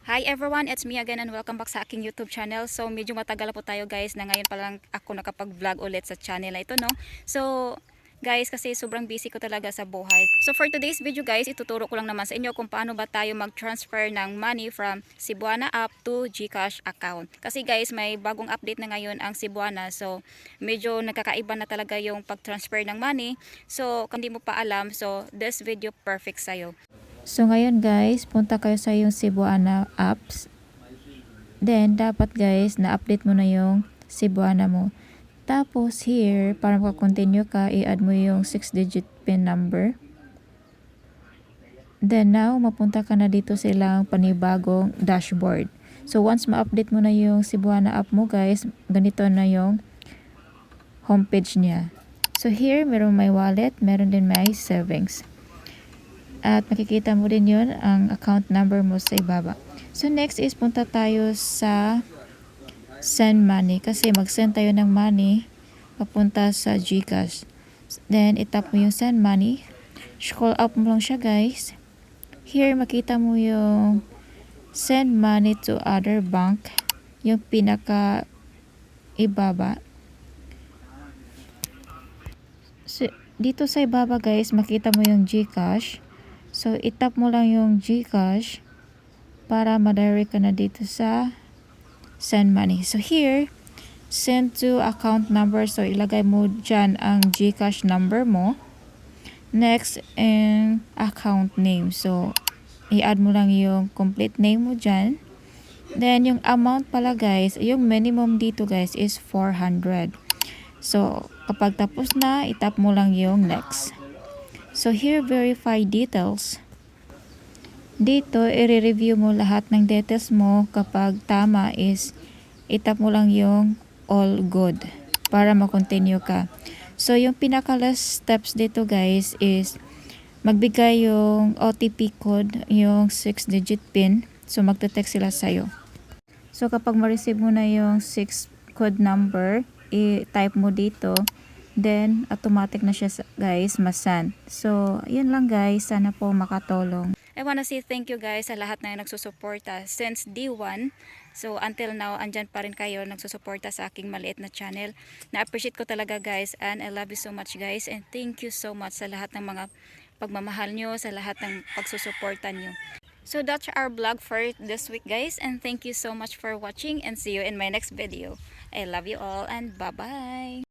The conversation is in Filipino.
Hi everyone, it's me again and welcome back sa aking YouTube channel. So medyo matagal po tayo guys na ngayon pa lang ako nakapag-vlog ulit sa channel na ito, no? So guys, kasi sobrang busy ko talaga sa buhay. So for today's video guys, ituturo ko lang naman sa inyo kung paano ba tayo mag-transfer ng money from Cebuana app to GCash account. Kasi guys, may bagong update na ngayon ang Cebuana. So medyo nagkakaiba na talaga yung pag-transfer ng money. So kung hindi mo pa alam, so this video perfect sa'yo. So ngayon guys, punta kayo sa yung Cebuana apps. Then dapat guys, na-update mo na yung Cebuana mo. Tapos here, para maka-continue ka, i-add mo yung 6-digit PIN number. Then now, mapunta ka na dito sa ilang panibagong dashboard. So once ma-update mo na yung Cebuana app mo guys, ganito na yung homepage niya. So here, meron may wallet, meron din may savings. At makikita mo din yun ang account number mo sa ibaba. So next is punta tayo sa send money. Kasi mag-send tayo ng money papunta sa GCash. Then itap mo yung send money. Scroll up mo lang siya guys. Here makita mo yung send money to other bank. Yung pinaka ibaba. So, dito sa ibaba guys, makita mo yung GCash. So, itap mo lang yung GCash para ma-direct ka na dito sa send money. So, here, send to account number. So, ilagay mo dyan ang GCash number mo. Next, and account name. So, i-add mo lang yung complete name mo dyan. Then, yung amount pala guys, yung minimum dito guys is 400. So, kapag tapos na, itap mo lang yung next. So here, verify details. Dito, i-review mo lahat ng details mo. Kapag tama is, itap mo lang yung all good para ma-continue ka. So yung pinaka-last steps dito guys is magbigay yung OTP code, yung 6-digit PIN. So magte-text sila sa'yo. So kapag ma-receive mo na yung 6 code number, i-type mo dito. Then, automatic na siya guys, ma-send. So, yun lang guys. Sana po makatulong. I wanna say thank you guys sa lahat na nagsusuporta since D1. So, until now, andyan pa rin kayo nagsusuporta sa aking maliit na channel. Na-appreciate ko talaga guys and I love you so much guys. And thank you so much sa lahat ng mga pagmamahal nyo, sa lahat ng pagsusuporta nyo. So, that's our vlog for this week guys. And thank you so much for watching and see you in my next video. I love you all and bye-bye!